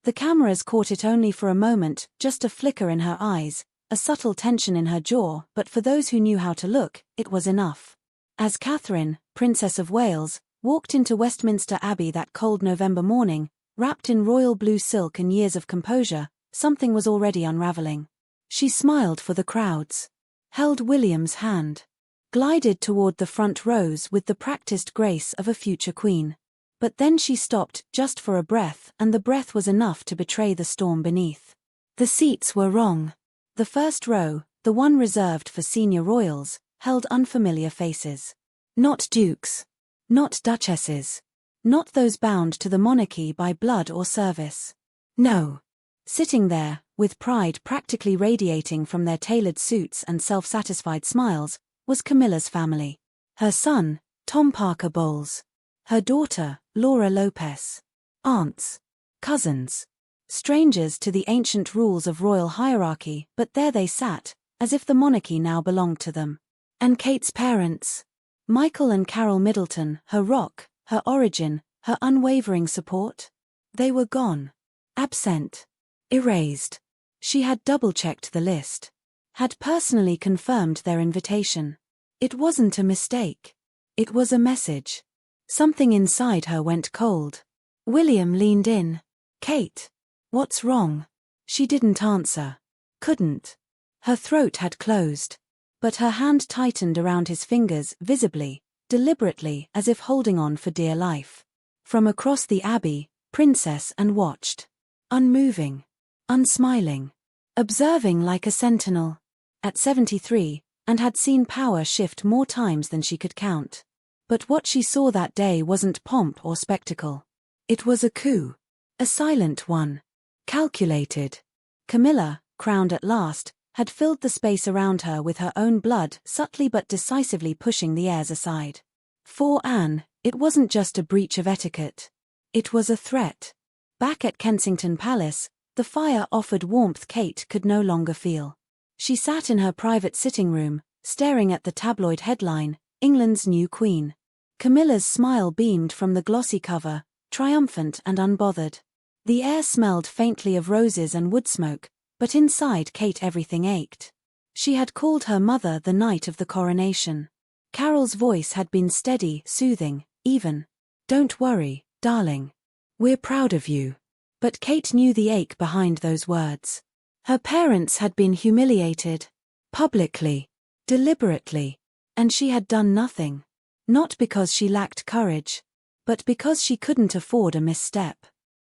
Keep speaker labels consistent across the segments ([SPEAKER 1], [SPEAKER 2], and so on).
[SPEAKER 1] The cameras caught it only for a moment, just a flicker in her eyes, a subtle tension in her jaw, but for those who knew how to look, it was enough. As Catherine, Princess of Wales, walked into Westminster Abbey that cold November morning, wrapped in royal blue silk and years of composure, something was already unraveling. She smiled for the crowds, held William's hand, glided toward the front rows with the practiced grace of a future queen. But then she stopped, just for a breath, and the breath was enough to betray the storm beneath. The seats were wrong. The first row, the one reserved for senior royals, held unfamiliar faces. Not dukes. Not duchesses. Not those bound to the monarchy by blood or service. No. Sitting there, with pride practically radiating from their tailored suits and self-satisfied smiles, was Camilla's family. Her son, Tom Parker Bowles. Her daughter, Laura Lopez. Aunts. Cousins. Strangers to the ancient rules of royal hierarchy, but there they sat, as if the monarchy now belonged to them. And Kate's parents. Michael and Carol Middleton, her rock, her origin, her unwavering support. They were gone. Absent. Erased. She had double-checked the list. Had personally confirmed their invitation. It wasn't a mistake. It was a message. Something inside her went cold. William leaned in. Kate. What's wrong? She didn't answer. Couldn't. Her throat had closed. But her hand tightened around his fingers, visibly, deliberately, as if holding on for dear life. From across the abbey, Princess and watched. Unmoving. Unsmiling. Observing like a sentinel. At 73, and had seen power shift more times than she could count. But what she saw that day wasn't pomp or spectacle. It was a coup. A silent one. Calculated. Camilla, crowned at last, had filled the space around her with her own blood, subtly but decisively pushing the airs aside. For Anne, it wasn't just a breach of etiquette. It was a threat. Back at Kensington Palace, the fire offered warmth Kate could no longer feel. She sat in her private sitting room, staring at the tabloid headline, England's New Queen. Camilla's smile beamed from the glossy cover, triumphant and unbothered. The air smelled faintly of roses and wood smoke, but inside Kate everything ached. She had called her mother the night of the coronation. Carol's voice had been steady, soothing, even. Don't worry, darling. We're proud of you. But Kate knew the ache behind those words. Her parents had been humiliated. Publicly. Deliberately. And she had done nothing. Not because she lacked courage. But because she couldn't afford a misstep.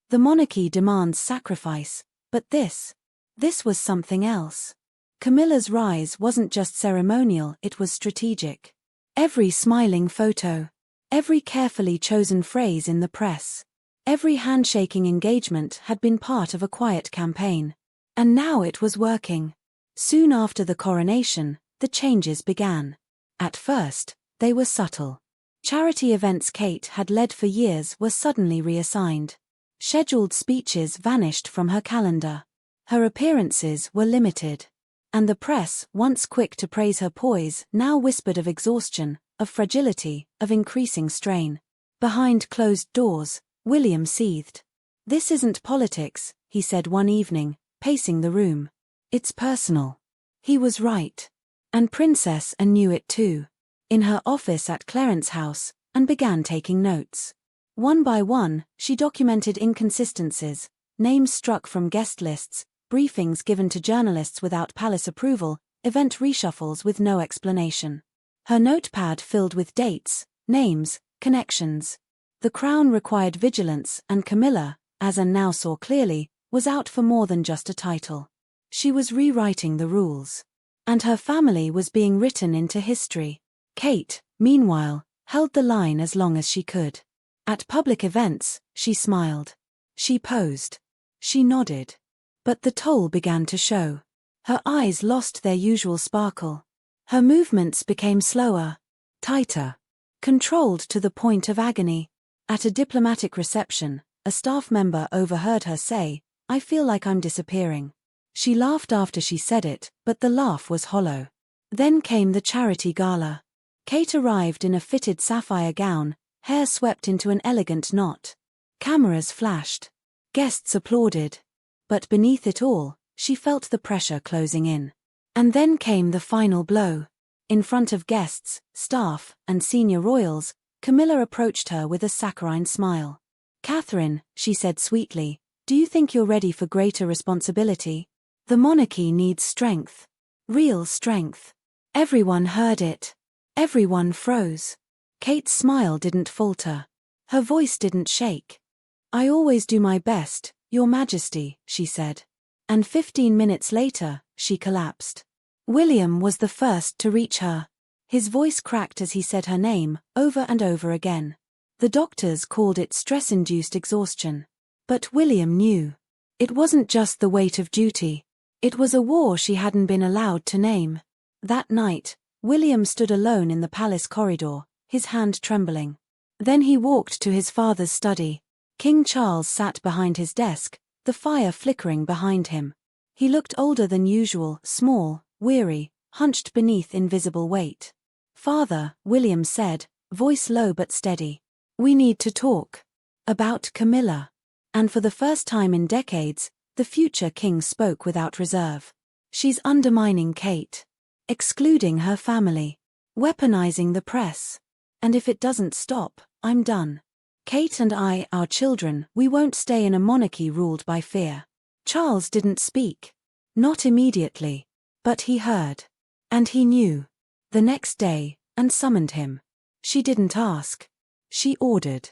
[SPEAKER 1] The monarchy demands sacrifice, but this was something else. Camilla's rise wasn't just ceremonial, it was strategic. Every smiling photo. Every carefully chosen phrase in the press. Every handshaking engagement had been part of a quiet campaign. And now it was working. Soon after the coronation, the changes began. At first, they were subtle. Charity events Kate had led for years were suddenly reassigned. Scheduled speeches vanished from her calendar. Her appearances were limited. And the press, once quick to praise her poise, now whispered of exhaustion, of fragility, of increasing strain. Behind closed doors, William seethed. This isn't politics, he said one evening, pacing the room. It's personal. He was right. And Princess Anne knew it too. In her office at Clarence House, and began taking notes. One by one, she documented inconsistencies, names struck from guest lists, briefings given to journalists without palace approval, event reshuffles with no explanation. Her notepad filled with dates, names, connections. The crown required vigilance, and Camilla, as Anne now saw clearly, was out for more than just a title. She was rewriting the rules. And her family was being written into history. Kate, meanwhile, held the line as long as she could. At public events, she smiled. She posed. She nodded. But the toll began to show. Her eyes lost their usual sparkle. Her movements became slower, tighter, controlled to the point of agony. At a diplomatic reception, a staff member overheard her say, "I feel like I'm disappearing." She laughed after she said it, but the laugh was hollow. Then came the charity gala. Kate arrived in a fitted sapphire gown, hair swept into an elegant knot. Cameras flashed. Guests applauded. But beneath it all, she felt the pressure closing in. And then came the final blow. In front of guests, staff, and senior royals, Camilla approached her with a saccharine smile. "Catherine," she said sweetly, "do you think you're ready for greater responsibility? The monarchy needs strength. Real strength." Everyone heard it. Everyone froze. Kate's smile didn't falter. Her voice didn't shake. "I always do my best, Your Majesty," she said. And 15 minutes later, she collapsed. William was the first to reach her. His voice cracked as he said her name, over and over again. The doctors called it stress-induced exhaustion. But William knew. It wasn't just the weight of duty. It was a war she hadn't been allowed to name. That night, William stood alone in the palace corridor, his hand trembling. Then he walked to his father's study. King Charles sat behind his desk, the fire flickering behind him. He looked older than usual, small, weary, hunched beneath invisible weight. "Father," William said, voice low but steady. "We need to talk. About Camilla." And for the first time in decades, the future king spoke without reserve. "She's undermining Kate. Excluding her family. Weaponizing the press. And if it doesn't stop, I'm done. Kate and I, our children, we won't stay in a monarchy ruled by fear." Charles didn't speak. Not immediately. But he heard. And he knew. The next day, and summoned him. She didn't ask. She ordered.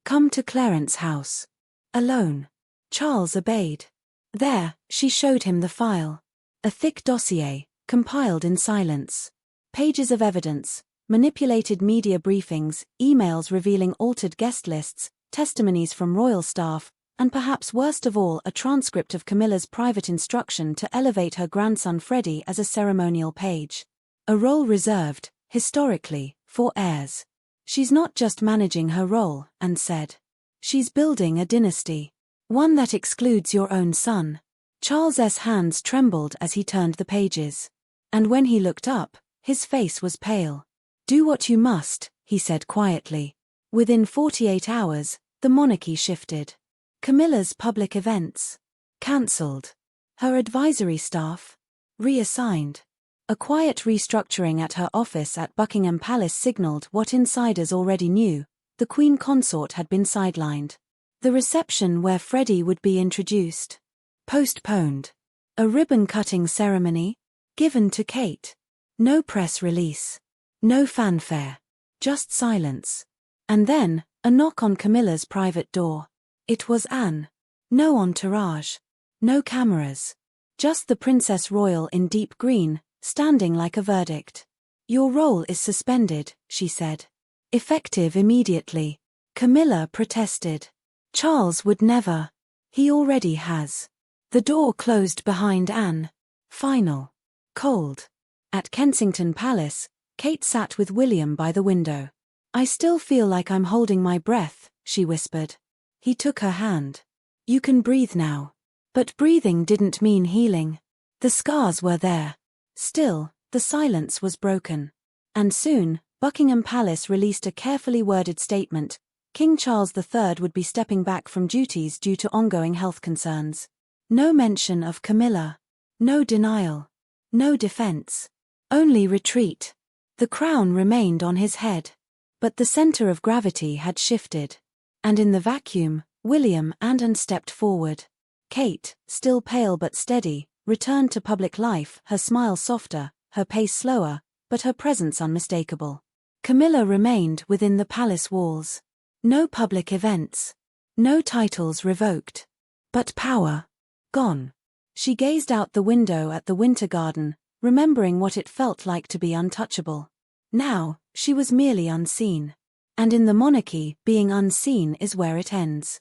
[SPEAKER 1] "Come to Clarence House. Alone." Charles obeyed. There, she showed him the file. A thick dossier, compiled in silence. Pages of evidence, manipulated media briefings, emails revealing altered guest lists, testimonies from royal staff, and perhaps worst of all a transcript of Camilla's private instruction to elevate her grandson Freddie as a ceremonial page. A role reserved, historically, for heirs. "She's not just managing her role," Anne said. "She's building a dynasty. One that excludes your own son." Charles's hands trembled as he turned the pages. And when he looked up, his face was pale. "Do what you must," he said quietly. Within 48 hours, the monarchy shifted. Camilla's public events. Cancelled. Her advisory staff. Reassigned. A quiet restructuring at her office at Buckingham Palace signaled what insiders already knew: the Queen Consort had been sidelined. The reception where Freddie would be introduced. Postponed. A ribbon-cutting ceremony. Given to Kate. No press release. No fanfare. Just silence. And then, a knock on Camilla's private door. It was Anne. No entourage. No cameras. Just the Princess Royal in deep green, standing like a verdict. "Your role is suspended," she said. "Effective immediately." Camilla protested. "Charles would never. He already has." The door closed behind Anne. Final. Cold. At Kensington Palace, Kate sat with William by the window. "I still feel like I'm holding my breath," she whispered. He took her hand. "You can breathe now." But breathing didn't mean healing. The scars were there. Still, the silence was broken. And soon, Buckingham Palace released a carefully worded statement. King Charles III would be stepping back from duties due to ongoing health concerns. No mention of Camilla. No denial. No defense. Only retreat. The crown remained on his head. But the center of gravity had shifted. And in the vacuum, William and Anne stepped forward. Kate, still pale but steady, returned to public life, her smile softer, her pace slower, but her presence unmistakable. Camilla remained within the palace walls. No public events. No titles revoked. But power. Gone. She gazed out the window at the winter garden, remembering what it felt like to be untouchable. Now, she was merely unseen. And in the monarchy, being unseen is where it ends.